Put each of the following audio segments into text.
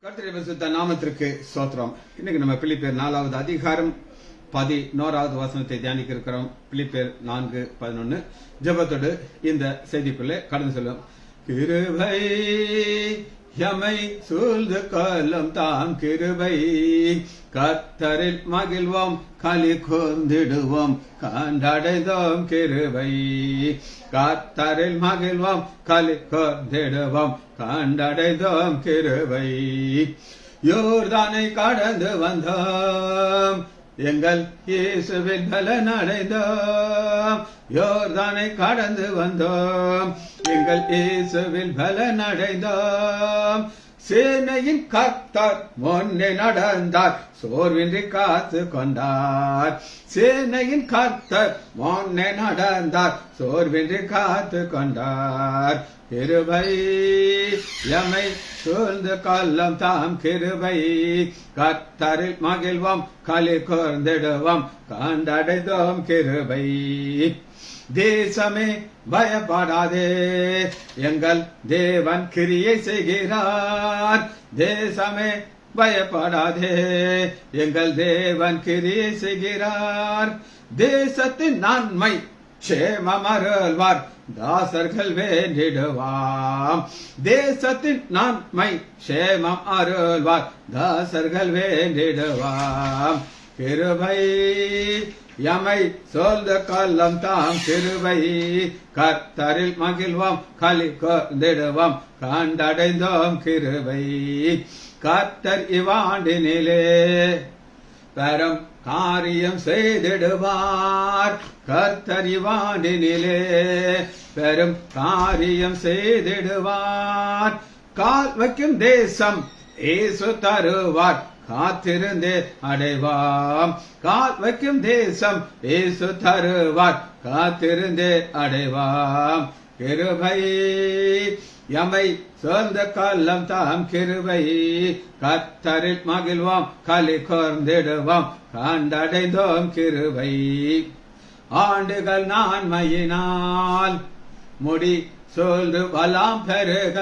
கர்த்தருடைய பரிசுத்த நாமத்திற்கு ஸ்தோத்திரம். இன்னைக்கு நம்ம பிலிப்பியர் 4வது அதிகாரம் 11வது வசனத்தை தியானிக்க இருக்கிறோம். பிலிப்பியர் 4:11 ஜெபத்தோடு இந்த செய்திக்குள்ளே கடந்து செல்லும். கிருபை எமை சூழ்ந்து கொள்ளும் தாம் கிருபை, கர்த்தரில் மகிழ்வோம் களி கூர்ந்திடுவோம் கண்டடைந்தோம் கிருபை, கர்த்தரில் மகிழ்வோம் களி கூர்ந்திடுவோம் கண்டடைந்தோம் கிருபை. யோர்தானை கடந்து வந்தோம் எங்கள் இயேசுவின் பலன் அடைந்தோம். யோர்தானை கடந்து வந்தோம் எங்கள் இயேசுவின் பலன் அடைந்தோம். சேனையின் கர்த்தர் முன்னே நடந்தார், சோர்வின்றி காத்து கொண்டார். சேனையின் கர்த்தர் முன்னே நடந்தார், சோர்வின்றி காத்து கொண்டார். கிருபை எமை சூழ்ந்து கொள்ளும் தாம் கிருபை, கர்த்தரில் மகிழ்வோம் களி கூர்ந்திடுவோம் கண்டடைந்தோம் கிருபை. தேசமே பயப்படாதே, எங்கள் தேவன் கிரியை செய்கிறார். தேசமே பயப்படாதே, எங்கள் தேவன் கிரியை செய்கிறார். தேசத்தின் நன்மை சேமம் அருள்வார், தாசர்கள் வேண்டிடுவாம். தேசத்தின் நன்மை சேமம் அருள்வார், தாசர்கள் வேண்டிடுவாம். கிருபை எமை சூழ்ந்து கொள்ளும் தாம் கிருபை, கர்த்தரில் மகிழ்வோம் களி கூர்ந்திடுவோம் கண்டடைந்தோம் கிருபை. கர்த்தர் இவ்வாண்டினிலே பெரும் காரியம் செய்திடுவார். கர்த்தர் இவ்வாண்டினிலே பெரும் காரியம் செய்திடுவார். கால் வைக்கும் தேசம் இயேசு தருவார், காத்திருந்தே அடைவாம். கால் வைக்கும் தேசம் இயேசு தருவார், காத்திருந்தே அடைவாம். கிருபை எமை சூழ்ந்து கொள்ளும் தாம் கிருபை, கர்த்தரில் மகிழ்வோம் களி கூர்ந்திடுவோம் கண்டடைந்தோம் கிருபை. ஆண்டுகள் நான்மையினால் முடி சூழ்ந்து வலாம் பெருக,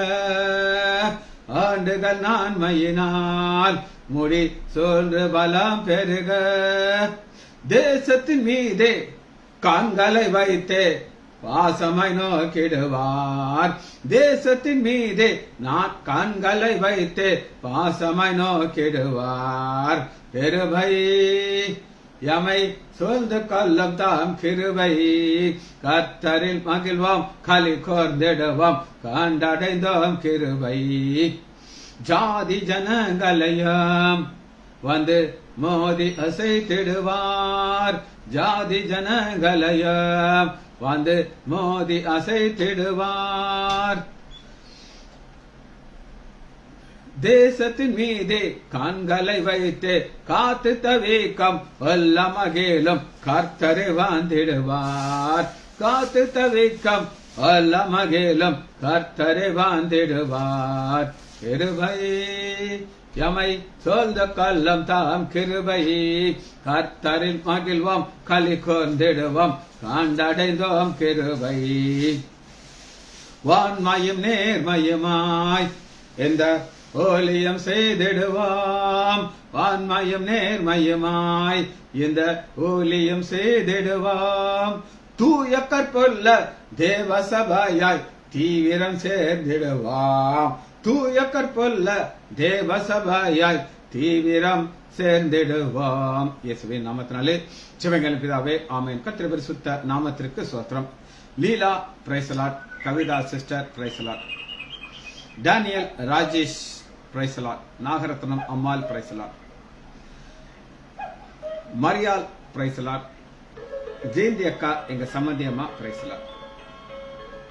ஆண்டுகள் நான்மையினால் முடி சூழ்ந்து பலம் பெருக. தேசத்தின் மீதே கண்களை வைத்தே வாசமாய் நோக்கிடுவார். தேசத்தின் மீதே நான் கண்களை வைத்தே வாசமாய் நோக்கிடுவார். கிருபை எமை சூழ்ந்து கொள்ளும் தாம் கிருபை, கர்த்தரில் மகிழ்வோம் களி கூர்ந்திடுவோம் கண்டடைந்தோம் கிருபை. ஜாதி ஜனங்களையும் வந்து மோதி அசைத்திடுவார். ஜாதி ஜனங்களையும் வந்து மோதி அசைத்திடுவார். தேசத்தின் மீதே கண்களை வைத்து காத்து தவிக்கும் வல்ல மகிழும் கர்த்தரை வாழ்ந்திடுவார். காத்து தவிக்கும் வல்ல மகிழும் கர்த்தரை வாழ்ந்திடுவார். கிருபை எமை சூழ்ந்து கொள்ளும் தாம் கிருபை, கர்த்தரில் மகிழ்வோம் களி கூர்ந்திடுவோம் கண்டடைந்தோம் கிருபை. வான்மையும் நேர்மையுமாய் இந்த ஊழியம் செய்திடுவோம். வான்மையும் நேர்மையுமாய் இந்த ஊழியம் செய்திடுவோம். தூய கற்புள்ள தேவ சபையாய் தீவிரம் சேர்ந்திடுவாம். தூய கற்புள்ள தேவ சபையாய் தீவிரம் சேர்ந்திடுவோம். இயேசுவின் நாமத்தினாலே ஜெபங்கள் பிதாவே, ஆமென். கர்த்தருடைய பரிசுத்த நாமத்திற்கு ஸ்தோத்திரம். Leela praise the lord, Kavitha sister praise the lord, Daniel Rajesh praise the lord, Nagarathnam Ammal praise the lord, Mariyal praise the lord, Jayanthi அக்கா எங்க சம்மந்தி அம்மா praise the lord,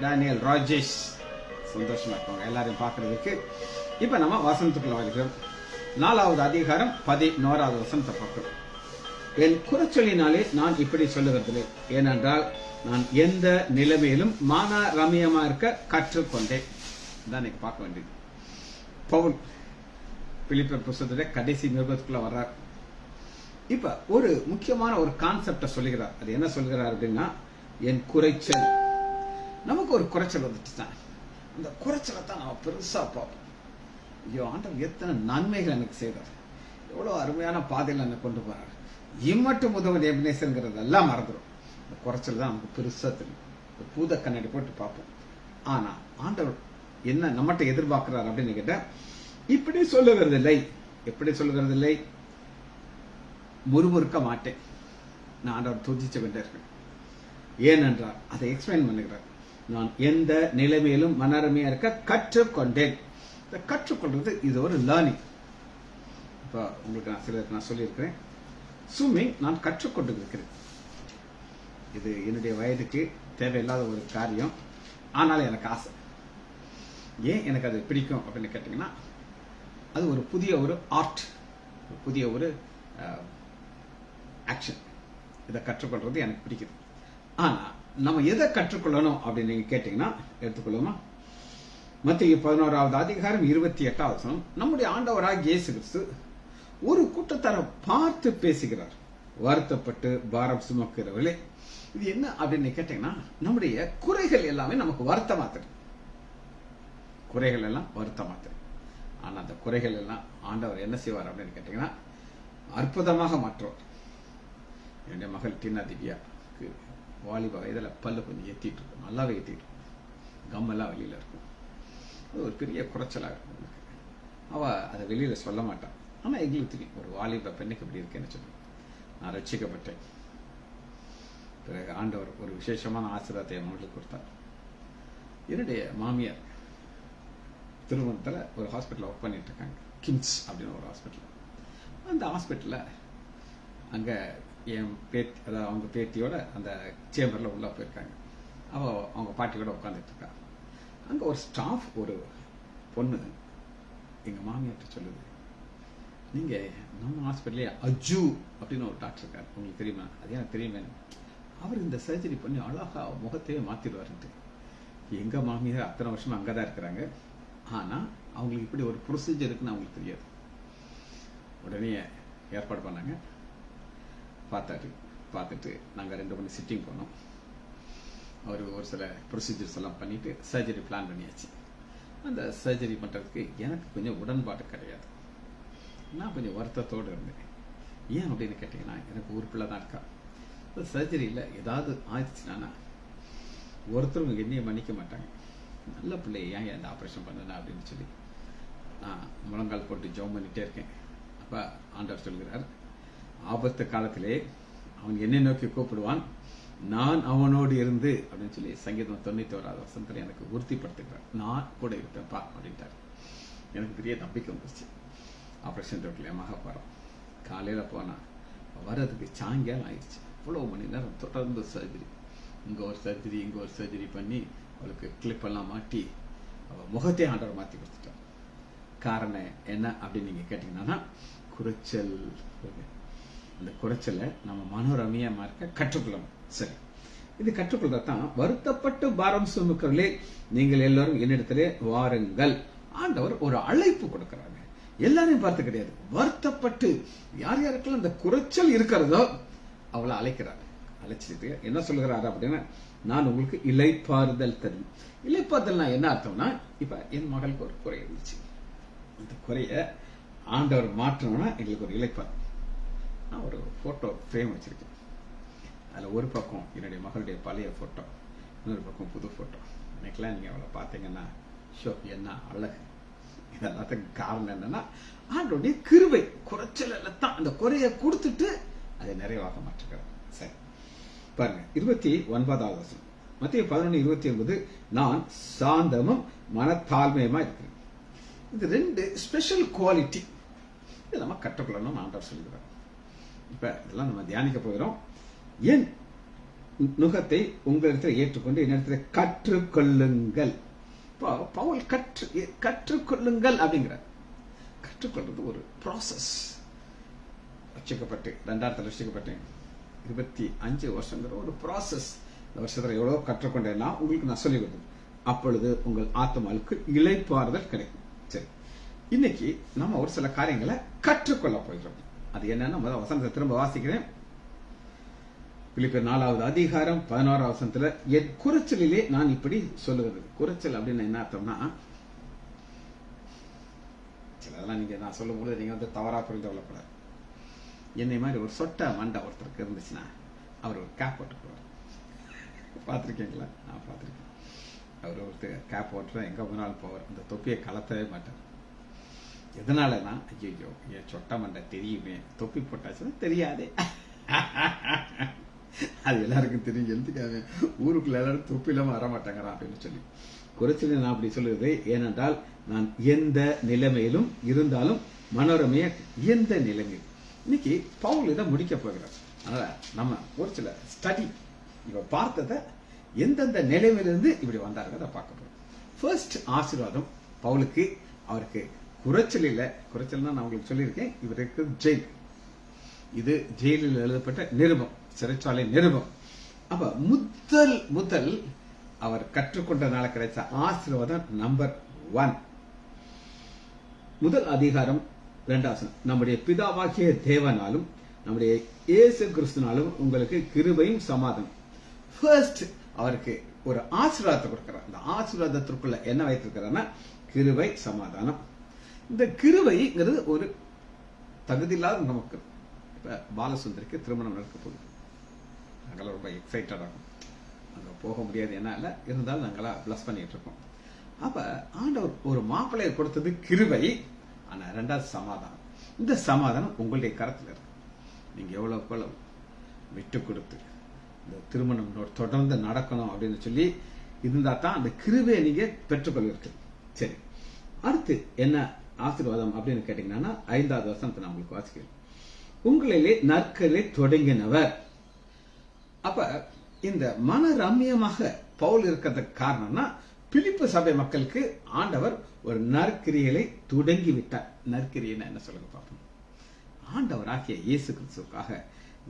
Daniel Rajesh சந்தோஷமா இருப்பாங்க எல்லாரையும் பார்க்கறதுக்கு. இப்ப நம்ம வசனத்துக்குள்ள வருகிறோம். 4வது அதிகாரம் 11வது வசனத்தை பார்க்கிறோம். என் குறைச்சலினாலே நான் இப்படி சொல்லுவதில்லை, ஏனென்றால் நான் எந்த நிலைமையிலும் மான ரம்யமா இருக்க கற்றுக்கொண்டேன். தான் பார்க்க வேண்டியது. பவுல் பிலிப்பியர் புத்தகத்துடைய கடைசி நிருபத்துக்குள்ள வர்றார். இப்ப ஒரு முக்கியமான ஒரு கான்செப்ட சொல்லுகிறார். அது என்ன சொல்கிறார் அப்படின்னா, என் குறைச்சல். நமக்கு ஒரு குறைச்சல் வந்துட்டு தான், அந்த குறைச்சலை தான் நம்ம பெருசா பார்ப்போம். ஐயோ, ஆண்டவர் எத்தனை நன்மைகள் எனக்கு செய்தார், எவ்வளவு அருமையான பாதையில் என்னை கொண்டு போறாரு, இம்மட்டும் உதவும் எபினேசர்ங்கிறதெல்லாம் மறந்துடும். இந்த குறைச்சல் தான் நமக்கு பெருசா தெரியும். பூத கண்ணாடி போட்டு பார்ப்போம். ஆனா ஆண்டவர் என்ன நம்மகிட்ட எதிர்பார்க்கிறார் அப்படின்னு கேட்டா, இப்படி சொல்லுகிறதில்லை. எப்படி சொல்லுகிறதில்லை? முறுமுறுக்க மாட்டேன், நான் ஆண்டவர் துதிச்சு கொண்டிருக்கேன். ஏனென்றால் அதை எக்ஸ்பிளைன் பண்ணுகிறார். நான் எந்த நிலைமையிலும் மனரமையா இருக்க கற்றுக்கொண்டேன். இந்த கற்றுக்கொள்றது இது ஒரு லேர்னிங். இப்போ உங்களுக்கு நான் சிலருக்கு நான் சொல்லியிருக்கிறேன், ஸ்விம்மிங் நான் கற்றுக்கொண்டு இருக்கிறேன். இது என்னுடைய வயதுக்கு தேவையில்லாத ஒரு காரியம், ஆனாலும் எனக்கு ஆசை. ஏன் எனக்கு அது பிடிக்கும் அப்படின்னு கேட்டீங்கன்னா, அது ஒரு புதிய ஒரு ஆர்ட், புதிய ஒரு ஆக்ஷன். இதை கற்றுக்கொள்றது எனக்கு பிடிக்குது. ஆனா நம்ம எதை கற்றுக்கொள்ளணும் அப்படின்னு நீங்க கேட்டீங்கன்னா, எடுத்துக்கொள்ளுமா, மத்திய 11வது அதிகாரம் 28வது வசனம். நம்முடைய ஆண்டவராக இயேசு கிறிஸ்து ஒரு கூட்டத்தாரை பார்த்து பேசுகிறார். வருத்தப்பட்டு பாரம் சுமக்கிறவர்களே, இது என்ன அப்படின்னு கேட்டீங்கன்னா, நம்முடைய குறைகள் எல்லாமே நமக்கு வருத்தமா தெரியும். குறைகள் எல்லாம் வருத்தமா தெரியும். ஆனா அந்த குறைகள் எல்லாம் ஆண்டவர் என்ன செய்வார் அப்படின்னு கேட்டீங்கன்னா, அற்புதமாக மாற்றுவார். என்னுடைய மகள் டீனா திவ்யாக்கு வாலிப வயதுல பல்லு கொஞ்சம் ஏத்திட்டு இருக்கும், நல்லாவே ஏத்திட்டு இருக்கும், கம்மெல்லாம் வெளியில இருக்கும். அது ஒரு பெரிய குறைச்சலா இருக்கும். அவ அதை வெளியில சொல்ல மாட்டான். ஆனா எங்களுக்கு தெரியும், ஒரு வாலிப பெண்ணுக்கு இப்படி இருக்கேன்னு சொல்லி. நான் ரட்சிக்கப்பட்டேன். பிறகு ஆண்டவர் ஒரு விசேஷமான ஆசீர்வாதத்தை அவங்களுக்கு கொடுத்தார். என்னுடைய மாமியார் திருமணத்தில் ஒரு ஹாஸ்பிட்டல் ஒர்க் பண்ணிட்டு இருக்காங்க, கிம்ஸ் அப்படின்னு ஒரு ஹாஸ்பிட்டல். அந்த ஹாஸ்பிட்டல்ல அங்க என் பேத்தி, அதாவது அவங்க பேத்தியோட அந்த சேம்பர்ல உள்ள போயிருக்காங்க. அவங்க பாட்டியோட உட்காந்துட்டு இருக்கா. அங்க ஒரு ஸ்டாஃப், ஒரு பொண்ணு எங்க மாமியார்ட்ட சொல்லுது, நீங்க நம்ம ஹாஸ்பிட்டலே அஜு அப்படின்னு ஒரு டாக்டர் இருக்காரு, உங்களுக்கு தெரியுமா? அது எனக்கு தெரியுமே, அவர் இந்த சர்ஜரி பண்ணி அழகா முகத்தையே மாத்திடுவாருன்ட்டு. எங்க மாமியார் அத்தனை வருஷமா அங்கதான் இருக்கிறாங்க. ஆனா அவங்களுக்கு இப்படி ஒரு ப்ரொசீஜர் இருக்குன்னு அவங்களுக்கு தெரியாது. உடனே ஏற்பாடு பண்ணாங்க. பார்த்துட்டு நாங்க 2 மணி சிட்டிங் போனோம். அவர் ஒரு சில ப்ரொசீஜர்ஸ் எல்லாம் பண்ணிட்டு சர்ஜரி பிளான் பண்ணியாச்சு. அந்த சர்ஜரி பண்றதுக்கு எனக்கு கொஞ்சம் உடன்பாடு கிடையாது. நான் கொஞ்சம் வருத்தத்தோடு இருந்தேன். ஏன் அப்படின்னு கேட்டீங்கன்னா, எனக்கு ஒரு பிள்ளை தான் இருக்கா. சர்ஜரியில் ஏதாவது ஆயிடுச்சுன்னா ஒருத்தரும் என்னைய மன்னிக்க மாட்டாங்க. நல்ல பிள்ளை ஏன் இந்த ஆப்ரேஷன் பண்ணனா அப்படின்னு சொல்லி நான் முழங்கால் போட்டு ஜெபம் பண்ணிட்டே இருக்கேன். அப்ப ஆண்டவர் சொல்கிறார், ஆபத்து காலத்திலே அவன் என்னை நோக்கி கூப்பிடுவான், நான் அவனோடு இருந்து அப்படின்னு சொல்லி சங்கீதம் 91வது வசனத்துல எனக்கு உறுதிப்படுத்துகிறார். நான் கூட இருப்பேன்ப்பா அப்படின்ட்டார். எனக்கு பெரிய நம்பிக்கை வந்துருச்சு. ஆப்ரேஷன் தேட்டர்ல மகா போறோம். காலையில போனா வர்றதுக்கு சாயங்காலம் ஆயிடுச்சு. இவ்வளவு மணி நேரம் தொடர்ந்து சர்ஜரி, இங்க ஒரு சர்ஜரி இங்க ஒரு சர்ஜரி பண்ணி அவளுக்கு கிளிப் எல்லாம் மாட்டி முகத்தை ஆண்டவர் மாத்தி கொடுத்துட்டார். காரணம் என்ன அப்படின்னு நீங்க கேட்டீங்கன்னா, குறைச்சல். அந்த குறைச்சலை நம்ம மனோரமையமா இருக்க கற்றுக்கொள்ளணும். சரி, இது கற்றுக்கொள்ளத்தான் வருத்தப்பட்டு பாரம் சுமக்கிறவர்களே நீங்கள் எல்லாரும் என்னிடத்திலே வாருங்கள். ஆண்டவர் ஒரு அழைப்பு கொடுக்கிறாங்க. எல்லாரையும் பார்த்து கிடையாது, வருத்தப்பட்டு யார் யாருக்கெல்லாம் அந்த குறைச்சல் இருக்கிறதோ அவளை அழைக்கிறார். அழைச்சிட்டு என்ன சொல்லுகிறாரு அப்படின்னா, நான் உங்களுக்கு இளைப்பாறுதல் தரும். இளைப்பாறுதல்னா என்ன அர்த்தம்னா, இப்ப என் மகளுக்கு ஒரு குறை இருந்துச்சு, அந்த குறைய ஆண்டவர் மாற்றணும்னா எங்களுக்கு ஒரு இளைப்பாறு. நான் ஒரு போட்டோ ஃப்ரேம் வச்சிருக்கேன். அதுல ஒரு பக்கம் என்னுடைய மகளுடைய பழைய போட்டோ, இன்னொரு பக்கம் புது போட்டோ. இன்னைக்கெல்லாம் நீங்க அவளை பார்த்தீங்கன்னா, ஷோ என்ன அழகு. இதெல்லாத்துக்கும் காரணம் என்னன்னா, ஆண்டோடைய கிருபை. குறைச்சல் எல்லாம் அந்த குறைய கொடுத்துட்டு அதை நிறைவாக மாற்றுகிறார். சரி பாருங்க, 29வது வசனம், மத்திய 11:29. நான் சாந்தமும் மனத்தாழ்மையுமா இருக்கிறேன். இது 2 ஸ்பெஷல் குவாலிட்டி. இது நம்ம கற்றுக்கொள்ளணும் ஆண்டவர் சொல்லுகிறார். இப்ப இதெல்லாம் நம்ம தியானிக்க போகிறோம். என் நுகத்தை உங்களிடத்தில் ஏற்றுக்கொண்டு என்னிடத்தில் கற்றுக்கொள்ளுங்கள். பவுல் கற்றுக்கொள்ளுங்கள் அப்படிங்கிறார். கற்றுக்கொள்றது ஒரு ப்ராசஸ். ரட்சிக்கப்பட்டு 2000 ரட்சிக்கப்பட்டேன், 25 வருஷங்கிற ஒரு ப்ராசஸ். இந்த வருஷத்துல எவ்வளவு கற்றுக்கொண்டேன்னா உங்களுக்கு நான் சொல்லிக் கொடுத்தேன். அப்பொழுது உங்கள் ஆத்மாவுக்கு இளைப்பாறுதல் கிடைக்கும். சரி, இன்னைக்கு நம்ம ஒரு சில காரியங்களை கற்றுக்கொள்ள போகிறோம். அது என்னன்னா, முதல் வசனத்தை திரும்ப வாசிக்கிறேன். பிலிப்பியர் 4வது அதிகாரம் 11வது வசனத்துல, என் குறைச்சலிலே நான் இப்படி சொல்லுகிறது. குறைச்சல் அப்படின்னு என்ன அர்த்தம்னா, குறைச்சல். அதெல்லாம் நீங்க நான் சொல்லும்போது நீங்க வந்து தவறா புரிந்து கொள்ளக்கூடாது. என்னை மாதிரி ஒரு சொட்ட மண்டை ஒருத்தருக்கு இருந்துச்சுன்னா அவர் ஒரு கேப் போட்டுக்குவார். பார்த்துருக்கீங்களா? நான் பார்த்துருக்கேன். அவர் ஒருத்தர் கேப் போட்டுற எங்க போனாலும் போவார். அந்த தொப்பியை கலத்தவே மாட்டார். எதனாலனா, ஐயோ என் சொட்ட மண்டை தெரியுமே, தொப்பி போட்டாச்சுன்னா தெரியாதே. அது எல்லாருக்கும் தெரியும். எழுத்துக்காக ஊருக்குள்ள எல்லாரும் தொப்பி இல்லாம வரமாட்டாங்கடா அப்படின்னு சொல்லி குறைச்சல். நான் அப்படி சொல்லுறது ஏனென்றால், நான் எந்த நிலைமையிலும் இருந்தாலும் மனோரமைய எந்த நிலைமையும். இன்னைக்கு பவுல் இதை முடிக்க போகிறார். அதனால நம்ம ஒரு சில ஸ்டடி இவ பார்த்ததை எந்தெந்த நிலைமையிலிருந்து இப்படி வந்தாருங்கிறத பார்க்க போறோம். ஃபர்ஸ்ட் ஆசீர்வாதம் பவுலுக்கு. அவருக்கு குறைச்சல் இல்லை. குறைச்சல்னா நான் உங்களுக்கு சொல்லியிருக்கேன், இவருக்கு ஜெயில். இது ஜெயிலில் எழுதப்பட்ட நிருபம், சிறைச்சாலை நிருபம். அப்ப முதல் அவர் கற்றுக்கொண்டனால கிடைச்ச ஆசீர்வாதம் நம்பர் 1. முதல் அதிகாரம் 2 நம்முடைய பிதாவாகிய தேவனாலும் நம்முடைய இயேசு கிறிஸ்துனாலும் உங்களுக்கு கிருபையும் சமாதானம். ஃபர்ஸ்ட் அவருக்கு ஒரு ஆசீர்வாதத்தை கொடுக்கிறார். அந்த ஆசீர்வாதத்திற்குள்ள என்ன வைத்திருக்கிறார்னா கிருபை சமாதானம். இந்த கிருபைங்கிறது ஒரு தகுதி இல்லாத நமக்கு. இப்ப பாலசுந்தரிக்கு திருமணம் நடக்க போகுது. நாங்களாம் ரொம்ப எக்ஸைட்டட் ஆகும். அங்க போக முடியாது, என்ன இல்லை, இருந்தாலும் நாங்களாம் பிளஸ் பண்ணிட்டு இருக்கோம். அப்ப ஆண்டவர் ஒரு மாப்பிள்ளையை கொடுத்தது கிருபை, ஆனா 2வது சமாதானம். இந்த சமாதானம் உங்களுடைய கரத்தில் இருக்கு. நீங்க எவ்வளவு விட்டு கொடுத்து இந்த திருமணம் தொடர்ந்து நடக்கணும் அப்படின்னு சொல்லி இருந்தா தான் அந்த கிருபையை நீங்க பெற்றுக்கொள்வீர்கள். சரி, அடுத்து என்ன ஆசீர்வாதம் அப்படின்னு கேட்டீங்கன்னா 5வது வசனத்தை நான் உங்களுக்கு வாசிக்கிறேன். உங்களிலே நற்கரை தொடங்கினவர். அப்ப இந்த மன ரம்யமாக பவுல் இருக்கிறதுக்கு காரணம்னா, பிலிப்பு சபை மக்களுக்கு ஆண்டவர் ஒரு நற்கிரிகளை தொடங்கி விட்டார். நற்கிரியைன்னா என்ன சொல்லுங்க பார்ப்போம். ஆண்டவராகிய இயேசு கிறிஸ்துவுக்காக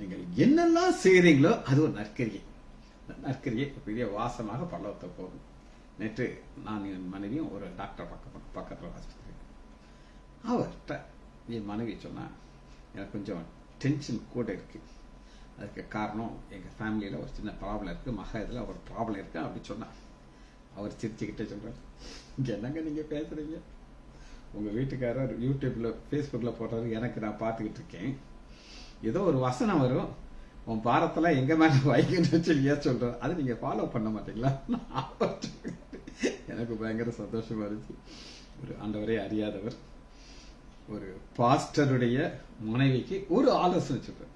நீங்கள் என்னெல்லாம் செய்யறீங்களோ அது ஒரு நற்கிரியை. நற்கிரியை பெரிய வாசமாக பல்லவத்தை போகும். நேற்று நான் என் மனைவியும் ஒரு டாக்டர் பக்கத்தில் ஆஸ்பத்திரி. அவர்கிட்ட என் மனைவி சொன்னா, எனக்கு கொஞ்சம் டென்ஷன் கூட இருக்கு. அதுக்கு காரணம் எங்க ஃபேமிலியில ஒரு சின்ன ப்ராப்ளம் இருக்கு, மக இதுல ஒரு ப்ராப்ளம் இருக்கு அப்படி சொன்னா. அவர் சிரிச்சுக்கிட்டே சொல்றாரு, இங்க என்னங்க நீங்க பேசுறீங்க, உங்க வீட்டுக்காரர் யூடியூப்ல பேஸ்புக்ல போடுறாரு, எனக்கு நான் பார்த்துக்கிட்டு இருக்கேன். ஏதோ ஒரு வசனம் வரும், உன் பாரத்தெல்லாம் எங்க மேல வைக்கணும்னு சொல்லி சொல்றாரு, அதை நீங்க ஃபாலோ பண்ண மாட்டீங்களா? எனக்கு பயங்கர சந்தோஷமா இருந்துச்சு. ஒரு ஆண்டவரை அறியாதவர் ஒரு பாஸ்டருடைய மனைவிக்கு ஒரு ஆலோசனை சொல்றாரு,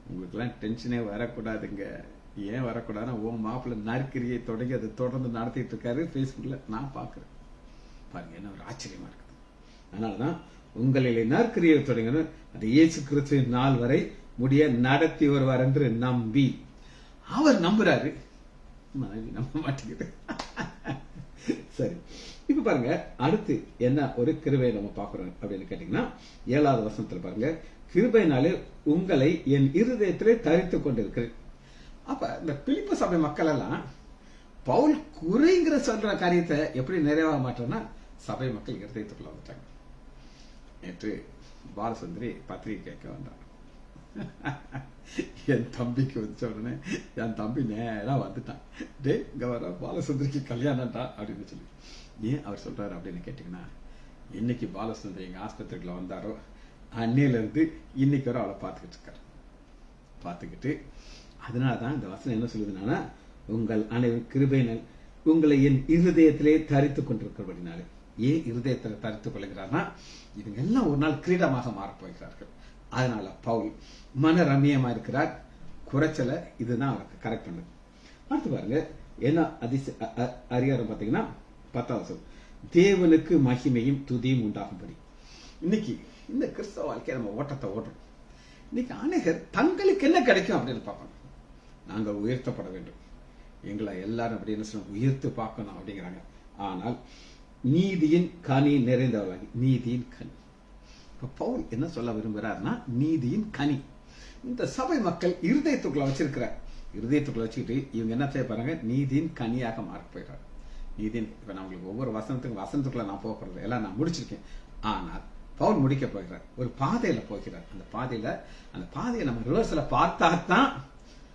உங்களுக்கு எல்லாம் டென்ஷனே வரக்கூடாதுங்க. ஏன் வரக்கூடாதுன்னா, உன் மாப்பிள்ள நற்கிரியை தொடங்கி அதை தொடர்ந்து நடத்திட்டு இருக்காரு பேஸ்புக்ல, நான் பாக்குறேன். பாருங்க, என்ன ஒரு ஆச்சரியமா இருக்குது. அதனாலதான் உங்களிலே நற்கிரியை தொடங்கி அது இயேசு கிறிஸ்துவின் நாள் வரை முடிய நடத்தி வருவார் என்று நம்பி. அவர் நம்புறாரு, மனைவி நம்ப மாட்டேங்குது. சரி, இப்ப பாருங்க, அடுத்து என்ன ஒரு கிருபையை நம்ம பாக்குறோம் அப்படின்னு கேட்டீங்கன்னா 7வது வசனத்துல பாருங்க, கிருபையினாலே உங்களை என் இருதயத்திலே தரித்துக் கொண்டிருக்கிறேன். அப்ப இந்த பிலிப்பு சபை மக்கள் எல்லாம் பவுல் குறைங்கிற சொல்ற காரியத்தை எப்படி நிறைவாக மாற்றோம்னா, சபை மக்கள் இருதயத்துக்குள்ள வந்துட்டாங்க. நேற்று பாலசுந்தரி பத்திரிகை கேட்க வந்தார். என் தம்பிக்கு வச்ச உடனே என் தம்பி நேரா வந்துட்டான், டே இங்க வர பாலசுந்தரிக்கு கல்யாணம்டா அப்படின்னு சொல்லி. ஏன் அவர் சொல்றாரு அப்படின்னு கேட்டீங்கன்னா, இன்னைக்கு பாலசுந்தரி எங்க ஆஸ்பத்திரிக்குள்ள வந்தாரோ அன்னையில இருந்து இன்னைக்கு வரை அவளை பார்த்துக்கிட்டு இருக்காரு. பார்த்துக்கிட்டு அதனாலதான் இந்த வசனம் என்ன சொல்லுதுன்னா, உங்கள் அனைவரும் கிருபையினால் உங்களை என் இருதயத்திலே தரித்துக் கொண்டிருக்கிறபடினாலே. ஏன் இருதயத்தில் தரித்துக் கொள்கிறார்னா, இதுங்க எல்லாம் ஒரு நாள் கிரீடமாக மாறப் போகிறார்கள். அதனால பவுல் மன ரம்யமா இருக்கிறார். குறைச்சல இதுதான் அவருக்கு கரெக்ட் பண்ணுது. அடுத்து பாருங்க, என்ன அதிகாரம் பாத்தீங்கன்னா 10வது, தேவனுக்கு மகிமையும் துதியும் உண்டாகும்படி. இன்னைக்கு இந்த கிறிஸ்தவ வாழ்க்கையை நம்ம ஓட்டத்தை ஓடுறோம். இன்னைக்கு அநேகர் தங்களுக்கு என்ன கிடைக்கும் அப்படின்னு பார்க்கணும். நாங்கள் உயர்த்தப்பட வேண்டும், எங்களை எல்லாரும் அப்படின்னு உயர்த்து பார்க்கணும் அப்படிங்கிறாங்க. ஆனால் நீதியின் கனி நிறைந்தவர்களாகி, நீதியின் கனி. இப்ப பவுல் என்ன சொல்ல விரும்புகிறார்னா, நீதியின் கனி இந்த சபை மக்கள் இருதயத்துக்குள்ள வச்சிருக்கிறார். இருதயத்துக்குள்ள வச்சுக்கிட்டு இவங்க என்ன செய்ய பாருங்க, நீதியின் கனியாக மாற போயிடுறாரு. நீதியின், இப்ப நான் உங்களுக்கு ஒவ்வொரு வசனத்துக்குள்ள நான் போகிறது எல்லாம் நான் முடிச்சிருக்கேன். ஆனால் பவுல் முடிக்க போகிறார், ஒரு பாதையில போகிறார். அந்த பாதையை நம்ம ரிவர்ஸ்ல பார்த்தா தான்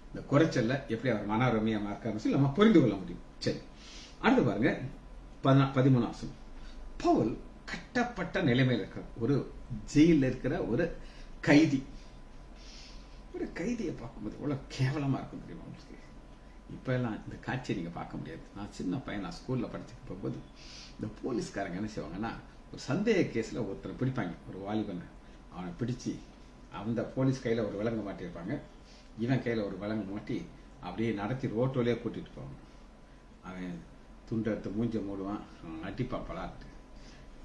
இந்த குறைச்சல்ல எப்படி அவர் மனோரமையா இருக்காருன்னு சொல்லி நம்ம புரிந்து கொள்ள முடியும். சரி, அடுத்து பாருங்க 13வது. பவுல் கட்டப்பட்ட நிலைமையில் இருக்கிற ஒரு ஜெயில இருக்கிற ஒரு கைதி. ஒரு கைதியை பார்க்கும்போது எவ்வளவு கேவலமா இருக்கும் தெரியுமா உங்களுக்கு? இப்ப எல்லாம் இந்த காட்சியை நீங்க பார்க்க முடியாது. நான் சின்ன பையன், நான் ஸ்கூல்ல படிச்சுட்டு போகும்போது இந்த போலீஸ்காரங்க என்ன செய்வாங்கன்னா, ஒரு சந்தேக கேஸ்ல ஒருத்தரை பிடிப்பாங்க, ஒரு வாலிபனை. அவனை பிடிச்சு அந்த போலீஸ் கையில ஒரு விலங்கு மாட்டியிருப்பாங்க, இவன் கையில ஒரு விலங்கு மாட்டி அப்படியே நடத்தி ரோட்டோலயே கூட்டிட்டு போவாங்க. அவன் துண்டை எடுத்து மூஞ்ச மூடுவான், அடிப்பான் பலாட்டு.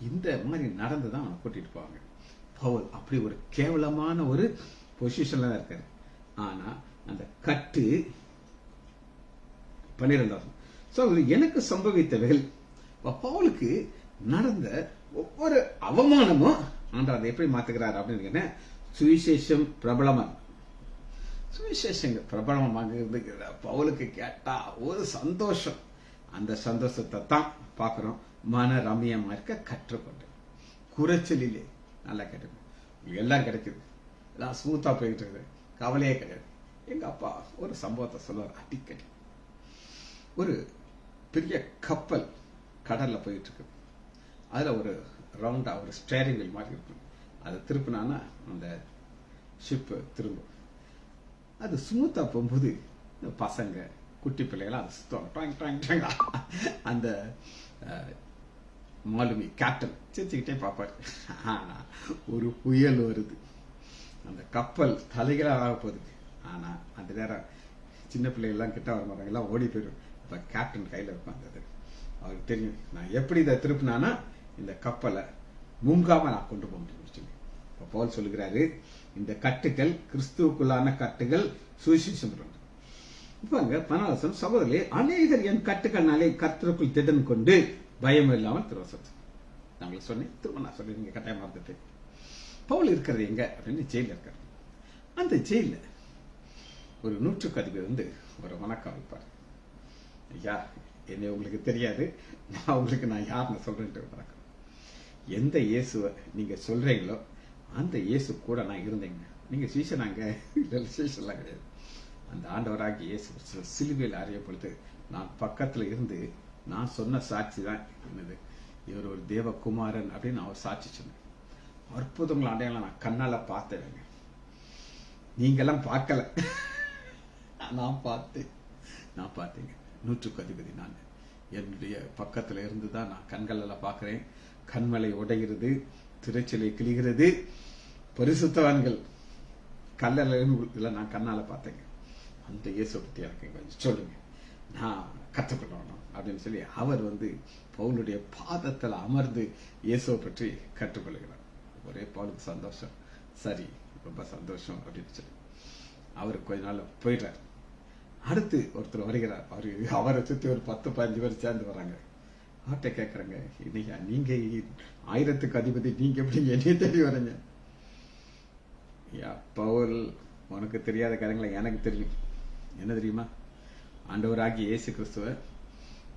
இந்த மாதிரி நடந்துதான் அவனை கூட்டிட்டு போவாங்க. பவுல் அப்படி ஒரு கேவலமான ஒரு பொசிஷன்ல தான் இருக்காரு. ஆனா அந்த கட்டு 12 எனக்கு சம்பவித்தவைகள், பவுலுக்கு நடந்த ஒவ்வொரு அவமானமும் ஆண்டவர் அதை எப்படி மாத்துக்கிறார் அப்படின்னு சுவிசேஷம் பிரபலமா, சுவிசேஷங்கள் பிரபலமாக பவுலுக்கு கேட்டா ஒரு சந்தோஷம். அந்த சந்தோஷத்தை தான் பார்க்கிறோம். மன ரம்யமா இருக்க கற்றுக்கொண்டு, குறைச்சலிலே நல்லா கேட்டுக்கணும், எல்லாம் கிடைக்குது, எல்லாம் ஸ்மூத்தா போயிட்டு இருக்குது, கவலையே கிடையாது. எங்க அப்பா ஒரு சம்பவத்தை சொல்லுவார் அடிக்கடி. ஒரு பெரிய கப்பல் கடல்ல போயிட்டு இருக்கு. அதுல ஒரு ரவுண்டா ஒரு ஸ்டேரிங் வீல் மாதிரி இருக்கும். அதை திருப்பினான்னா அந்த ஷிப் திரும்பும். அது ஸ்மூத்தா போகும்போது பசங்க குட்டி பிள்ளைகளாம் அது சுத்தம். அந்த மாலுமி கேப்டன் சிரிச்சுக்கிட்டே பார்ப்பாரு. ஆனா ஒரு புயல் வருது, அந்த கப்பல் தலைகளாக போகுது. ஆனா அந்த நேரம் சின்ன பிள்ளைகள்லாம் கிட்ட வர மாட்டாங்க, எல்லாம் ஓடி போயிடும். இப்ப கேப்டன் கையில உட்கார்ந்தது. அவருக்கு தெரியும், நான் எப்படி இதை திருப்பினானா இந்த கப்பலை முங்காம நான் கொண்டு போக முடியும். இப்ப பவுல் சொல்லுகிறாரு, இந்த கட்டுகள் கிறிஸ்துவுக்குள்ளான கட்டுகள், சுவிசேஷம். இப்ப அங்க 14 சகோதரர்களே, அநேகர் என் கட்டுக்கள்னாலே கர்த்தருக்குள் திடன் கொண்டு பயம் இல்லாமல் திருவசம். நான் சொன்னேன், திரும்ப நான் சொல்லி நீங்க கட்டாயமா இருந்துட்டு. பவுல் இருக்கிறது எங்க அப்படின்னு ஜெயில இருக்காரு. அந்த ஜெயில ஒரு 100க்கு அதிபர் வந்து ஒரு வணக்கம் வைப்பார். ஐயா, என்ன உங்களுக்கு தெரியாது, நான் யாருன்னு சொல்றேன் வணக்கம். எந்த இயேசுவை நீங்க சொல்றீங்களோ அந்த இயேசு கூட நான் இருந்தேங்க. நீங்க சீசனாங்க சீசன்லாம் கிடையாது. அந்த ஆண்டவராகி இயேசு சிலுவையில் அறிய பொழுது நான் பக்கத்துல இருந்து நான் சொன்ன சாட்சி தான் என்னது, இவர் ஒரு தேவகுமாரன் அப்படின்னு அவர் சாட்சி சொன்னேன். அற்புதங்கள் அடையாளம் நான் கண்ணால பார்த்தேங்க. நீங்க எல்லாம் பார்க்கல, நான் பார்த்தேங்க. 100க்கு அதிபதி நான் என்னுடைய பக்கத்துல இருந்துதான் நான் கண்கள் எல்லாம் பார்க்கிறேன். கண்மலை உடைகிறது, திரைச்சலை கிழிகிறது, பரிசுத்தவான்கள் கல்லல நான் கண்ணால பார்த்தேங்க. அந்த இயேசு பத்தி எனக்கு கொஞ்சம் சொல்லுங்க, நான் கற்றுக்கணும் அப்படின்னு சொல்லி அவர் வந்து பவுலுடைய பாதத்தில் அமர்ந்து இயேசுவை பற்றி கற்றுக்கொள்கிறார். ஒரே பவுலுக்கு சந்தோஷம். சரி, ரொம்ப சந்தோஷம் அப்படின்னு சொல்லி அவரு கொஞ்ச நாள் போயிடுறார். அடுத்து ஒருத்தர் வருகிறார். அவரை சுத்தி ஒரு 10-15 பேர் சேர்ந்து வராங்க. அவர்கிட்ட கேட்கறாங்க, இன்னையா நீங்க 1000க்கு அதிபதி, நீங்க எப்படி என்னைய தேடி வரீங்க? பவுல், உனக்கு தெரியாத காரியங்களை எனக்கு தெரியும். என்ன தெரியுமா? ஆண்டவராகி இயேசு கிறிஸ்துவ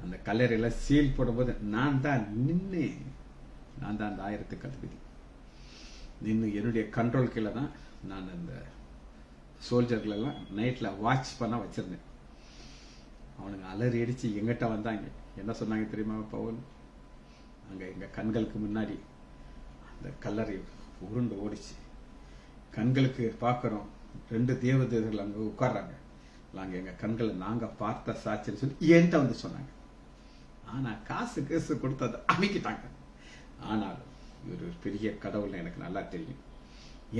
அந்த கல்லறையில சீல் போடும்போது நான் தான் அந்த 1000க்கு அதிபதி நின்று என்னுடைய கண்ட்ரோல் கீழே தான் நான் அந்த சோல்ஜர்கள் எல்லாம் நைட்ல வாட்ச் பண்ண வச்சிருந்தேன். அவனுங்க அலறி அடிச்சு எங்கிட்ட வந்தாங்க. என்ன சொன்னாங்க தெரியுமா? பவுல், அங்க எங்க கண்களுக்கு முன்னாடி அந்த கல்லறை உருண்டு ஓடிச்சு. கண்களுக்கு பார்க்கிறோம், 2 தேவதூதர்கள் அங்க உட்கார்றாங்க. நாங்க எங்க கண்களை நாங்க பார்த்த சாட்சின்னு சொல்லி என்கிட்ட வந்து சொன்னாங்க. ஆனா காசு கொடுத்ததை அமைக்கிட்டாங்க. ஆனாலும் இவர் ஒரு பெரிய கடவுள் எனக்கு நல்லா தெரியும்.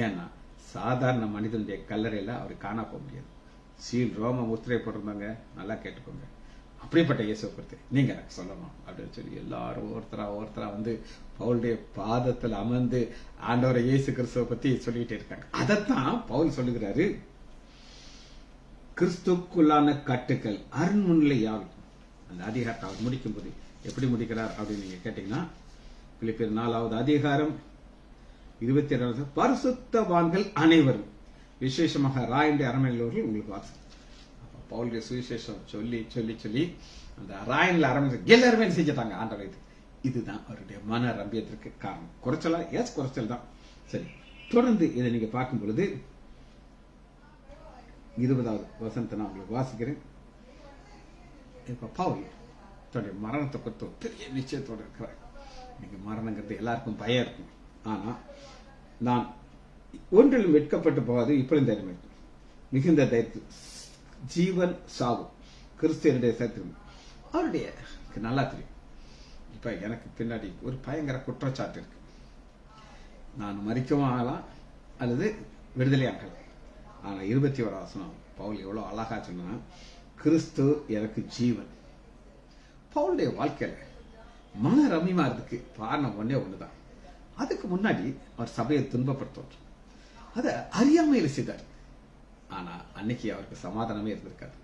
ஏன்னா சாதாரண மனிதனுடைய கல்லறையில அவர் காண போக முடியாது. சீல் ரோம முத்திரை போட்டிருந்தாங்க. நல்லா கேட்டுக்கோங்க. அப்படிப்பட்ட இயேசுவை குறித்து நீங்க எனக்கு சொல்லணும் அப்படின்னு சொல்லி எல்லாரும் ஒருத்தரா வந்து பவுலுடைய பாதத்தில் அமர்ந்து ஆண்டவரை இயேசு கிறிஸ்துவை பத்தி சொல்லிட்டு இருக்காங்க. அதைத்தான் பவுல் சொல்லுகிறாரு, கிறிஸ்துக்குள்ளான கட்டுக்கள் அருண்முன்னிலையால். அந்த அதிகாரத்தை அவர் முடிக்கும் போது எப்படி முடிக்கிறார் அப்படின்னு நீங்க கேட்டீங்கன்னா, பிலிப்பியர் 4வது அதிகாரம் 22 பரிசுத்தவான்கள் அனைவரும், விசேஷமாக ராயனுடைய அரண்மனையில் உங்களுக்கு வாசம். பவுலுடைய சுவிசேஷம் சொல்லி சொல்லி சொல்லி அந்த ராயன்ல அரண்மனை எல்லாருமே செஞ்சிட்டாங்க ஆண்டவர். இதுதான் அவருடைய மன ரம்பியத்திற்கு காரணம். குறைச்சலா? எஸ், குறைச்சல் தான். சரி, தொடர்ந்து இதை நீங்க பார்க்கும் பொழுது 20வது வசனத்தை நான் உங்களுக்கு வாசிக்கிறேன். இப்ப பவுல் தன்னுடைய மரணத்தை குறித்து பெரிய நிச்சயத்தோடு இருக்கிறார். இன்னைக்கு மரணங்கிறது எல்லாருக்கும் பயம் இருக்கும். ஆனா நான் ஒன்றிலும் வெட்கப்பட்டு போகாது இப்பொழுது தைரியம் இருக்கும். மிகுந்த தைரியத்தில் ஜீவன் சாவு கிறிஸ்துவனுடைய சேர்த்து அவருடைய நல்லா தெரியும். இப்ப எனக்கு பின்னாடி ஒரு பயங்கர குற்றச்சாட்டு இருக்கு. நான் மறிக்கவும் ஆகலாம் அல்லது விடுதலை ஆகலாம். ஆனா 21 வசனம் பவுல் எவ்வளவு அழகா சொன்னா, கிறிஸ்து எனக்கு ஜீவன். பவுலுடைய வாழ்க்கையில மன ரம்யமா இருக்கு காரணம் ஒன்னே ஒண்ணுதான். அதுக்கு முன்னாடி அவர் சபையை துன்பப்படுத்துவார், அதை அறியாமையில செய்தார். ஆனா அன்னைக்கு அவருக்கு சமாதானமே இருந்திருக்காது.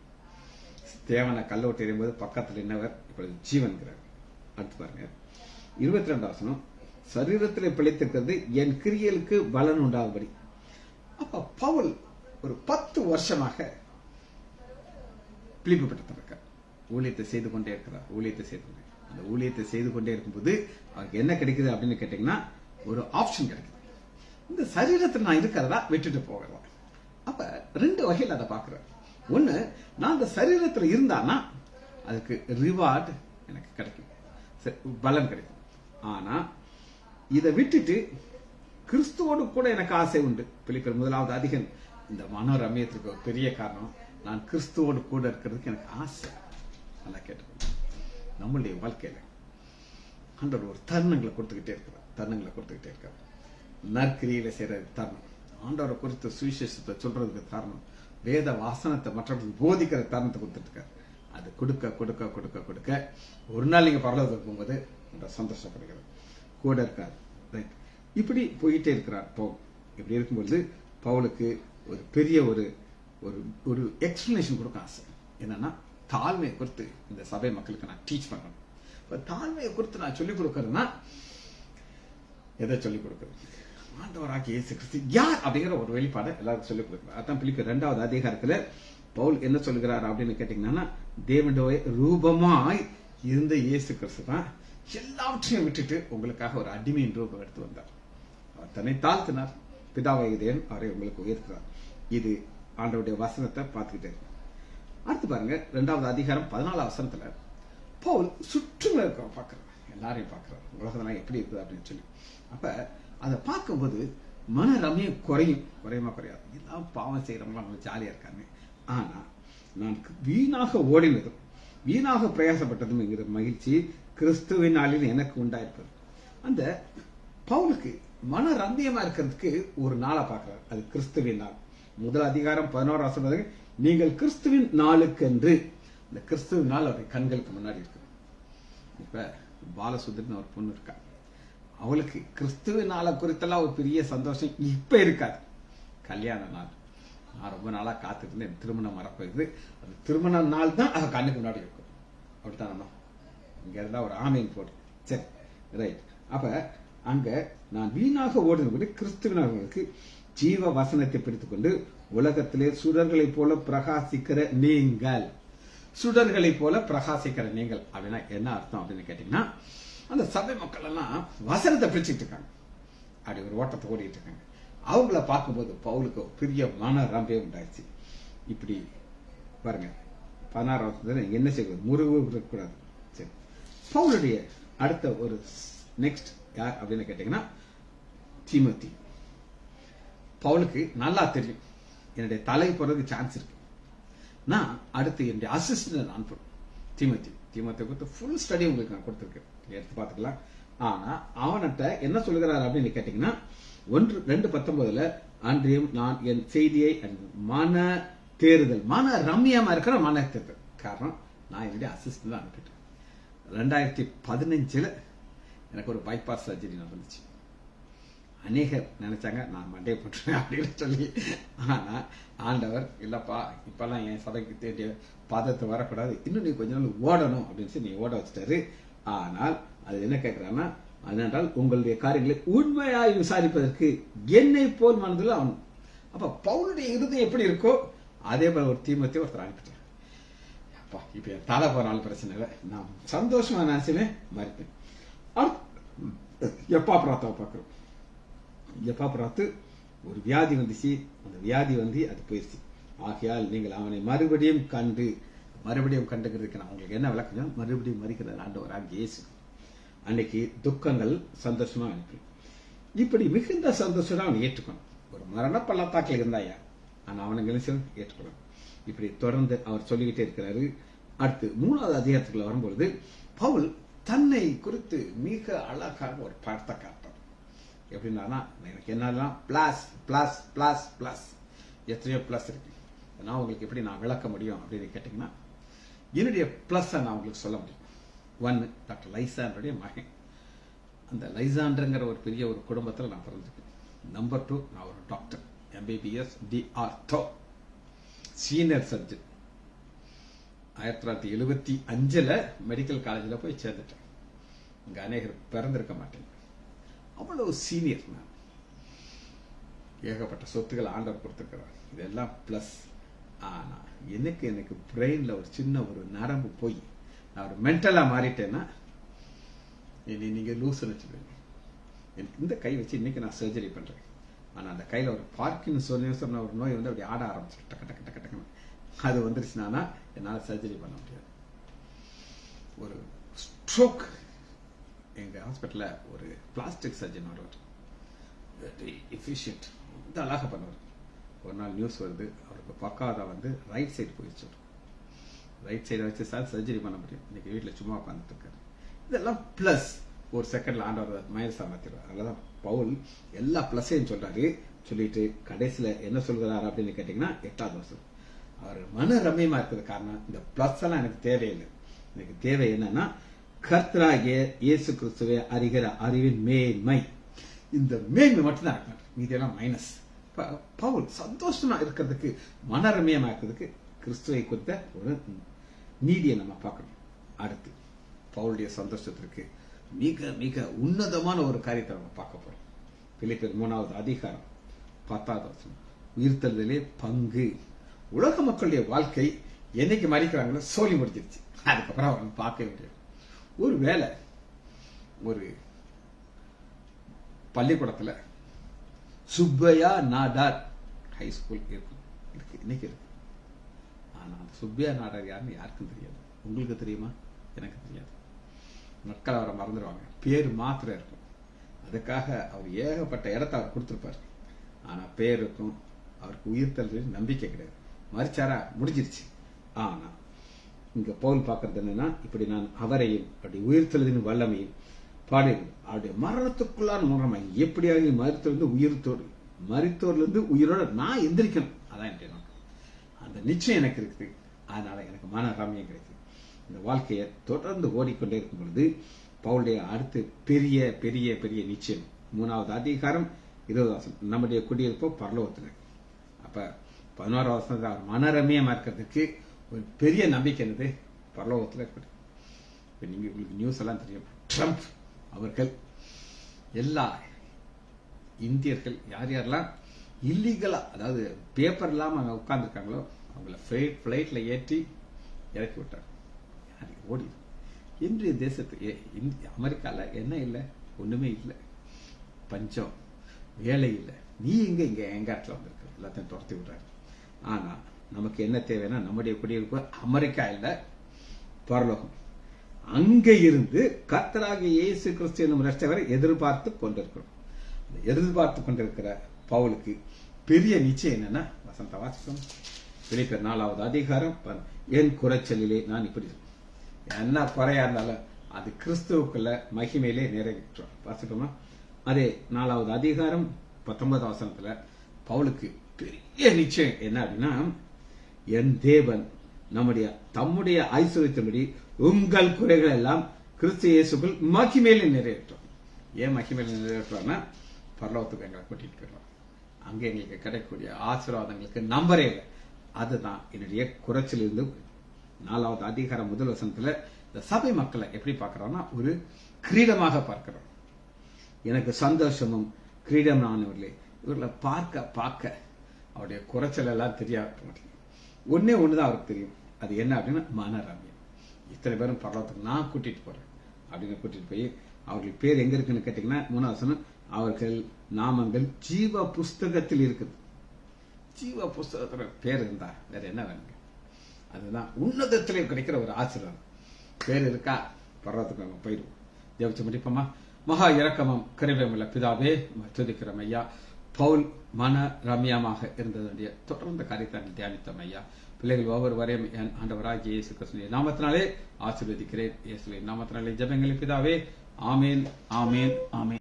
தேவனை கல்ல விட்டு எறியும்போது பக்கத்தில் என்னவர் இப்பொழுது ஜீவன்கிறார். அடுத்து பாருங்க 22 வசனம், சரீரத்தில் பிழைத்திருக்கிறது என் கிரியலுக்கு பலன் உண்டாகும்படி. அப்ப பவுல் ஒரு 10 வருஷமாக பிலிப்பிப்பட்டிருக்கார். ஊழியத்தை செய்து கொண்டே இருக்கிறார். அந்த ஊழியத்தை செய்து கொண்டே இருக்கும்போது அவருக்கு என்ன கிடைக்குது அப்படின்னு கேட்டீங்கன்னா, ஒரு ஆப்ஷன் கிடைக்குது. இந்த சரீரத்தில் நான் இருக்கிறதா விட்டுட்டு போகலாம். அப்ப 2 வகையில் அதை பார்க்கிறேன். ஒண்ணு, நான் அந்த சரீரத்தில் இருந்தானா அதுக்கு ரிவார்டு எனக்கு கிடைக்கும், பலன் கிடைக்கும். ஆனா இதை விட்டுட்டு கிறிஸ்துவோடு கூட எனக்கு ஆசை உண்டு. பிலிப்பியர் 1வது அதிகம் இந்த மன ரம்யத்திற்கு ஒரு பெரிய காரணம், நான் கிறிஸ்துவோடு கூட இருக்கிறதுக்கு எனக்கு ஆசை. நல்லா கேட்டு நம்மளுடைய வாழ்க்கையில ஆண்டவர் ஒரு தருணங்களை கொடுத்துக்கிட்டே இருக்கிறார். நற்கிரியில செய்யற தருணம், ஆண்டவரை குறித்த சுவிசேஷத்தை சொல்றதுக்கு காரணம், வேத வாசனத்தை மற்றவர்களுக்கு போதிக்கிற தருணத்தை கொடுத்துட்டு இருக்காரு. அது கொடுக்க கொடுக்க கொடுக்க கொடுக்க ஒரு நாள் நீங்க பரலோகத்துக்கு போகும்போது சந்தோஷப்படுகிறது கூட இருக்காரு. ரைட், இப்படி போயிட்டே இருக்கிறார் பவுல். இப்படி இருக்கும்போது பவுலுக்கு ஒரு பெரிய ஒரு எக்ஸ்பிளனேஷன் கொடுக்க ஆசை. என்னன்னா, தாழ்மையை குறித்து இந்த சபை மக்களுக்கு நான் டீச் பண்ணணும். இப்ப தாழ்மையை குறித்து நான் சொல்லிக் கொடுக்கறதுனா எதை சொல்லிக் கொடுக்கறது? ஆண்டவராகிய இயேசு கிறிஸ்து யார் அப்படிங்கிற ஒரு வெளிப்பாடை எல்லாருக்கும் சொல்லிக் கொடுக்கிறார். அதான் பிலிப்பியர் 2வது அதிகாரத்துல பவுல் என்ன சொல்லுகிறார் அப்படின்னு கேட்டீங்கன்னா, தேவனுடைய ரூபமாய் இருந்த இயேசு கிறிஸ்து தான் எல்லாவற்றையும் விட்டுட்டு உங்களுக்காக ஒரு அடிமையின் ரூபம் எடுத்து வந்தார். அவர் தன்னை தாழ்த்தினார், பிதாவாகிய தேவன் அவரை உங்களுக்கு உயர்த்தினார். இது ஆண்டவருடைய வசனத்தை பார்த்துக்கிட்டே இருக்கு. அடுத்து பாருங்க 2வது அதிகாரம் 14வது வசனத்துல பவுல் சுற்றுல இருக்க பாக்குறாரு, எல்லாரையும் பாக்குறாரு, உலகத்தெல்லாம் எப்படி இருக்குது அப்படின்னு சொல்லி. அப்ப அதை பார்க்கும்போது மன ரம்யம் குறையுமா குறையாது. எல்லாம் பாவம் செய்யறவங்க ஜாலியா இருக்காங்க. ஆனா நான் வீணாக ஓடினதும் வீணாக பிரயாசப்பட்டதும் என்கிற மகிழ்ச்சி கிறிஸ்துவின் நாளில் எனக்கு உண்டாயிருப்பது. அந்த பவுலுக்கு மன ரம்யமா இருக்கிறதுக்கு ஒரு நாளை பார்க்கிறார். அது கிறிஸ்துவின் நாள். 1 அதிகாரம் 11வது வசனம், நீங்கள் கிறிஸ்துவின் நாளுக்கென்று. இந்த கிறிஸ்துவின் நாள் அவருடைய கண்களுக்கு முன்னாடி இருக்கு. இப்ப பாலசுந்தரின்னு ஒரு பொண்ணு இருக்கா, அவளுக்கு கிறிஸ்துவின் நாளை குறித்தெல்லாம் ஒரு பெரிய சந்தோஷம் இப்ப இருக்காது. கல்யாண நாள் நான் ரொம்ப நாளா காத்துட்டு இருந்தேன், திருமணம் வரப்போகுது, அது திருமண நாள் தான் அவ கண்ணுக்கு முன்னாடி இருக்கும். அப்படித்தான் இங்க இருந்தா ஒரு ஆமையின் போடு. சரி, ரைட். அப்ப அங்க நான் வீணாக ஓடுனபடி கிறிஸ்துவர்களுக்கு ஜீவ வசனத்தை பிடித்துக் கொண்டு உலகத்திலே சுடர்களை போல பிரகாசிக்கிற நீங்கள். சுடர்களை போல பிரகாசிக்கிற நீங்கள் அப்படின்னா என்ன அர்த்தம் அப்படின்னு கேட்டீங்கன்னா, அந்த சபை மக்கள் எல்லாம் வசனத்தை பிடிச்சிட்டு இருக்காங்க, அப்படி ஒரு ஓட்டத்தை ஓடிட்டு இருக்காங்க. அவங்கள பார்க்கும்போது பவுலுக்கு பெரிய மன ரம்பியம் உண்டாயிடுச்சு. இப்படி பாருங்க 16வது என்ன செய்வது, முறிவு இருக்கக்கூடாது. சரி, பவுலுடைய அடுத்த ஒரு நெக்ஸ்ட் யார் அப்படின்னு கேட்டீங்கன்னா தீமோத்தி. பவுலுக்கு நல்லா தெரியும் என்னுடைய தலை போறதுக்கு சான்ஸ் இருக்கு, நான் அடுத்து என்னுடைய அசிஸ்டன்ட் அனுப்பணும் தீமோத்தி குறித்து ஃபுல் ஸ்டடி உங்களுக்கு நான் கொடுத்துருக்கேன், எடுத்து பார்த்துக்கலாம். ஆனா அவன்கிட்ட என்ன சொல்லுகிறார் அப்படின்னு கேட்டீங்கன்னா 1:2:19 அன்றியும் நான் என் செய்தியை மன தேறுதல், மன ரம்யமா இருக்கிற மன தேறுதல். காரணம், நான் என்னுடைய அசிஸ்டன்ட் அனுப்பிட்டேன். 2015 எனக்கு ஒரு பைபாஸ் சர்ஜரி நடந்துச்சு. அநேகர் நினைச்சாங்க நான் மண்டையை போட்டுருவேன் அப்படின்னு சொல்லி. ஆனா ஆண்டவர் இல்லப்பா, இப்பெல்லாம் என் சபைக்கு தேடிய பாதத்தை வரக்கூடாது, இன்னும் நீ கொஞ்ச நாள் ஓடணும் அப்படின்னு சொல்லி நீ ஓட வச்சுட்டாரு. ஆனால் அது என்ன கேட்கிறான்னா, அதனால் உங்களுடைய காரியங்களை உண்மையாய் விசாரிப்பதற்கு என்னை போல் மனதில் அவன். அப்ப பவுலுடைய இருதயம் எப்படி இருக்கோ அதே போல ஒரு தீமோத்தேயுவை ஒருத்தர் அனுப்பிட்டேன். அப்பா இப்ப என் தலை போனாலும் பிரச்சனை இல்லை, நான் சந்தோஷமா நினைச்சுமே மறிப்பேன். எப்பா பிராத்தாவை பார்க்கிறோம். எப்பா பிராத்து ஒரு வியாதி வந்துச்சு, அந்த வியாதி வந்து அது போயிடுச்சு. ஆகையால் நீங்கள் அவனை மறுபடியும் கண்டுங்கிறதுக்கு நான் உங்களுக்கு என்ன விளக்கம், மறுபடியும் மறிக்கிறார் ஆண்டவராகிய இயேசு. அன்னைக்கு துக்கங்கள் சந்தோஷமா அனுப்பி இப்படி மிகுந்த சந்தோஷம் அவன் ஏற்றுக்கணும். ஒரு மரண பள்ளத்தாக்கில் இருந்தாயா, ஆனா அவனுங்க ஏற்றுக்கணும். இப்படி தொடர்ந்து அவர் சொல்லிக்கிட்டே இருக்கிறாரு. அடுத்து 3வது அதிகாரத்துக்குள்ள வரும்பொழுது பவுல் தன்னை குறித்து மிக அழகாக ஒரு படத்தை காட்டார். எப்படின்னா, எனக்கு என்னெல்லாம் பிளஸ் பிளஸ் பிளஸ் பிளஸ் எத்தனையோ பிளஸ் இருக்கு. நான் உங்களுக்கு எப்படி நான் விளக்க முடியும் அப்படின்னு கேட்டீங்கன்னா, என்னுடைய பிளஸ் நான் உங்களுக்கு சொல்ல முடியும். 1, டாக்டர் லைசாண்டருடைய மகன். அந்த லைசாண்டருங்கிற ஒரு பெரிய ஒரு குடும்பத்தில் நான் பிறந்திருக்கேன். நம்பர் 2, நான் ஒரு doctor, MBBS DRTO, senior surgeon. 1975 medical காலேஜில் போய் சேர்ந்துட்டேன். இங்க அநேகர் பிறந்திருக்க மாட்டேன். அவ்வளவு சீனியர் நான். ஏகப்பட்ட சொத்துக்கள் ஆண்டவர் கொடுத்துருக்கிறார். இதெல்லாம் பிளஸ். ஆனா எனக்கு பிரெயின்ல ஒரு சின்ன ஒரு நரம்பு போய் நான் ஒரு மென்டலா மாறிட்டேன்னா நீங்க லூசுன்னு வச்சுக்கோங்க. எனக்கு இந்த கை வச்சு இன்னைக்கு நான் சர்ஜரி பண்றேன். ஆனா அந்த கையில ஒரு பார்க்கின்சன் ஒரு நோய் வந்து அப்படி ஆட ஆரம்பிச்சு டக்கு டக்கு டக்கு டக்குன்னு அது வந்துருச்சுன்னா என்னால் சர்ஜரி பண்ண முடியாது. ஒரு ஸ்ட்ரோக், எங்க ஹாஸ்பிட்டல்ல ஒரு பிளாஸ்டிக் சர்ஜன் வருவார், வெரி எஃபிஷியன்ட், இந்த அழகாக பண்ணுவார். ஒரு நாள் நியூஸ் வருது, அவருக்கு பக்காவதா வந்து ரைட் சைடு போயிடுச்சு. ரைட் சைடை வச்சு சார் சர்ஜரி பண்ண முடியும். இன்னைக்கு வீட்டில் சும்மா உட்காந்துட்டு இருக்காரு. இதெல்லாம் பிளஸ். ஒரு செகண்ட்ல ஆண்டவர் மைனஸா மாத்திடுவார். அதனாலதான் பவுல் எல்லா பிளஸையும் சொல்றாரு. சொல்லிட்டு கடைசியில என்ன சொல்கிறாரு அப்படின்னு கேட்டீங்கன்னா 8வது வருஷம் அவர் மன ரம்யமா இருக்கிறது காரணம் இந்த பிளஸ் எல்லாம் எனக்கு தேவையில்லை. எனக்கு தேவை என்னன்னா கர்த்தராகிய இயேசு கிறிஸ்துவை அறிகிற அறிவின் மேன்மை. இந்த மேன்மை மட்டும்தான் இருக்காரு, மீதியெல்லாம் மைனஸ். பவுல் சந்தோஷமா இருக்கிறதுக்கு மன ரம்யமா இருக்கிறதுக்கு கிறிஸ்துவை குறித்த ஒரு நீதியை நம்ம பார்க்கணும். அடுத்து பவுலுடைய சந்தோஷத்திற்கு மிக மிக உன்னதமான ஒரு காரியத்தை நம்ம பார்க்க போறோம். பிலிப்பியர் 3வது அதிகாரம் 10வது வசனம். உயிர்த்தெழுதலே பங்கு. உலக மக்களுடைய வாழ்க்கை என்னைக்கு மறிக்கிறாங்களோ சோழி முடிஞ்சிருச்சு. அதுக்கப்புறம் அவங்க பார்க்க முடியாது. ஒரு வேளை ஒரு பள்ளிக்கூடத்துல சுப்பையா நாடார் ஹை ஸ்கூல் இருக்கு, இன்னைக்கு இருக்கு. ஆனா அந்த சுப்பையா நாடார் யாருன்னு யாருக்கும் தெரியாது. உங்களுக்கு தெரியுமா? எனக்கு தெரியாது. மக்கள் அவரை மறந்துடுவாங்க, பேர் மாத்திரம் இருக்கும். அதுக்காக அவர் ஏகப்பட்ட இடத்த அவர் கொடுத்திருப்பார். ஆனா பேருக்கும் அவருக்கு உயிர்த்தல் நம்பிக்கை கிடையாது. மறிச்சாரா முடிஞ்சிருச்சு. ஆனா இங்க பவுல் பார்க்கறது என்னன்னா, இப்படி நான் அவரையும் அப்படி உயிர்த்தெழுதின் வல்லமையும் பாடுகிறேன். அவருடைய மரணத்துக்குள்ளான முகமாய் எப்படியாவது மரித்தோர்ல இருந்து உயிரோட நான் எந்திரிக்கணும். அதான் என்னுடைய நோக்கம். அந்த நிச்சயம் எனக்கு இருக்குது. அதனால எனக்கு மன ரம்யம் கிடைக்குது. இந்த வாழ்க்கையை தொடர்ந்து ஓடிக்கொண்டே இருக்கும் பொழுது பவுலுடைய அடுத்து பெரிய பெரிய பெரிய நிச்சயம் 3வது அதிகாரம் 20வது வசனம். நம்முடைய குடியிருப்போ பரலோகத்துல. அப்ப 11வது வசனத்துல அவர் மனரம்யமா இருக்கிறதுக்கு ஒரு பெரிய நம்பிக்கை என்னது? பரலோகத்துல இருக்குது. இப்ப நீங்க உங்களுக்கு நியூஸ் எல்லாம் தெரியும். ட்ரம்ப் அவர்கள் எல்லா இந்தியர்கள் யார் யாரெல்லாம் இல்லீகலா, அதாவது பேப்பர் இல்லாம அங்க உட்கார்ந்து இருக்காங்களோ அவங்கள பிளைட்ல ஏற்றி இறக்கி விட்டார். ஓடி இன்றைய தேசத்துக்கு அமெரிக்கால என்ன இல்லை? ஒண்ணுமே இல்லை. பஞ்சம், வேலை இல்லை. நீ இங்க எங்க இடத்துல வந்திருக்க? எல்லாத்தையும் துரத்தி விடுறாரு. ஆனா நமக்கு என்ன தேவைன்னா, நம்முடைய குடியிருப்பு அமெரிக்கா இல்ல, பரலோகம். அங்க இருந்து கர்த்தராகிய இயேசு கிறிஸ்து என்னும் இரட்சகரை எதிர்பார்த்து கொண்டிருக்கிறோம். எதிர்பார்த்து கொண்டிருக்கிற பவுலுக்கு பெரிய நிச்சயம் என்னன்னா, வசந்த வாசிக்கும் பிலிப்பியர் 4வது அதிகாரம். என் குறைச்சலிலே நான் இப்படி என்ன குறையா இருந்தாலும் அது கிறிஸ்துவுக்குள்ள மகிமையிலே நிறைவேற்றோம். வாசிப்போமா? அதே 4வது அதிகாரம் 19வது வசனத்துல பவுலுக்கு பெரிய நிச்சயம் என்ன அப்படின்னா, என் தேவன் தம்முடைய ஐஸ்வரியத்தின்படி உங்கள் குறைகள் எல்லாம் கிறிஸ்து இயேசுக்குள் மகிமையிலே நிறைவேற்றும். ஏன் மகிமையில நிறைவேற்றுவாங்கன்னா, பரலோகத்துக்கு எங்களை கூட்டிட்டு போயிடுவோம். அங்க எங்களுக்கு கிடைக்கக்கூடிய ஆசீர்வாதங்களுக்கு நம்பரே இல்லை. அதுதான் என்னுடைய குறைச்சிலிருந்து 4வது அதிகாரம் 1 வசனத்துல இந்த சபை மக்களை எப்படி பார்க்கிறோம்னா, ஒரு கிரீடமாக பார்க்கிறோம். எனக்கு சந்தோஷமும் கிரீடமானவர்களே, இவர்களை பார்க்க பார்க்க அவருடைய குறைச்சல் எல்லாம் தெரியாது. ஒன்னே ஒண்ணுதான் அவருக்கு தெரியும். அது என்ன அப்படின்னா, மனரம்யம். இத்தனை பேரும் பரலோகத்துக்கு நான் கூட்டிட்டு போறேன் அப்படின்னு கூட்டிட்டு போய் அவர்கள் பேர் எங்க இருக்குன்னு கேட்டீங்கன்னா, 3வது வசனம், அவர்கள் நாமங்கள் ஜீவ புஸ்தகத்தில் இருக்குது. ஜீவ புஸ்தகத்துல பேர் இருந்தா வேற என்ன வேணுங்க? அதுதான் உன்னதத்திலே கிடைக்கிற ஒரு ஆசீர்வாதம். பேர் இருக்கா, பரலோகத்துக்கு நம்ம போயிடுவோம். ஜெபிச்சு முடிப்போமா? மகா இரக்கமும் கிருபையுமுள்ள பிதாவே, துதிக்கிறோம் ஐயா. பவுல் மன ரம்யமாக இருந்ததுடைய தொடர்ந்த காரியத்தை தியானித்தோம் ஐயா. பிள்ளைகள் ஒவ்வொருவரையும் என் ஆண்டவராகிய இயேசு கிறிஸ்துவின் நாமத்தினாலே ஆசீர்வதிக்கிறேன். இயேசுவின் நாமத்தினாலே ஜெபங்களை பிதாவே. ஆமேன், ஆமேன், ஆமேன்.